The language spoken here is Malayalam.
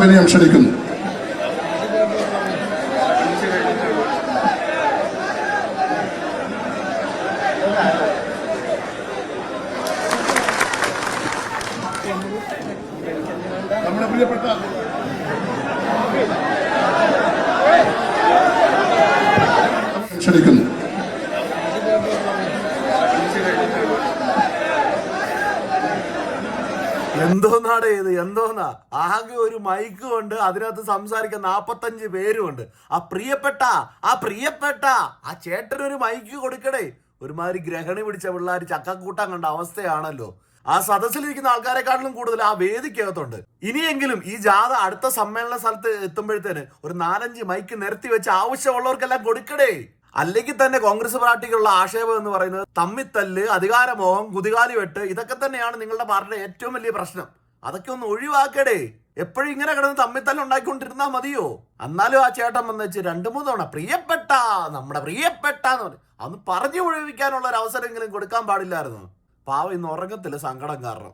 വിനയം ക്ഷണിക്കുന്നു. നമ്മുടെ പ്രിയപ്പെട്ട ക്ഷണിക്കുന്നു. എന്തോന്നാടേ ഇത്, എന്തോന്നാ? ആകെ ഒരു മൈക്ക് കൊണ്ട് അതിനകത്ത് സംസാരിക്കാൻ 45 പേരുമുണ്ട്. ആ പ്രിയപ്പെട്ട ആ ചേട്ടനൊരു മൈക്ക് കൊടുക്കടേ. ഒരുമാതിരി ഗ്രഹണി പിടിച്ച പിള്ളേർ ചക്കക്കൂട്ടാൻ കണ്ട അവസ്ഥയാണല്ലോ. ആ സദസ്സിലിരിക്കുന്ന ആൾക്കാരെക്കാട്ടിലും കൂടുതൽ ആ വേദിക്കകത്തുണ്ട്. ഇനിയെങ്കിലും ഈ ജാഥ അടുത്ത സമ്മേളന സ്ഥലത്ത് എത്തുമ്പോഴത്തേന് ഒരു 4-5 മൈക്ക് നിരത്തി വെച്ച് ആവശ്യമുള്ളവർക്കെല്ലാം കൊടുക്കടേ. അല്ലെങ്കിൽ തന്നെ കോൺഗ്രസ് പാർട്ടിക്കുള്ള ആക്ഷേപം എന്ന് പറയുന്നത് തമ്മിത്തല്ല്, അധികാരമോഹം, കുതികാലി വെട്ട്, ഇതൊക്കെ തന്നെയാണ് നിങ്ങളുടെ പാർട്ടിയുടെ ഏറ്റവും വലിയ പ്രശ്നം. അതൊക്കെ ഒന്ന് ഒഴിവാക്കടേ. എപ്പോഴും ഇങ്ങനെ കിടന്ന് തമ്മിത്തല്ല് ഉണ്ടാക്കിക്കൊണ്ടിരുന്നാ മതിയോ? എന്നാലും ആ ചേട്ടൻ വന്ന് വെച്ച് 2-3 തവണ പ്രിയപ്പെട്ട നമ്മുടെ പ്രിയപ്പെട്ടാന്ന് പറഞ്ഞു. അന്ന് പറഞ്ഞു ഒഴിവിക്കാനുള്ള ഒരു അവസരമെങ്കിലും കൊടുക്കാൻ പാടില്ലായിരുന്നു. പാവം ഇന്ന് ഉറങ്ങത്തില്ല സങ്കടം കാരണം.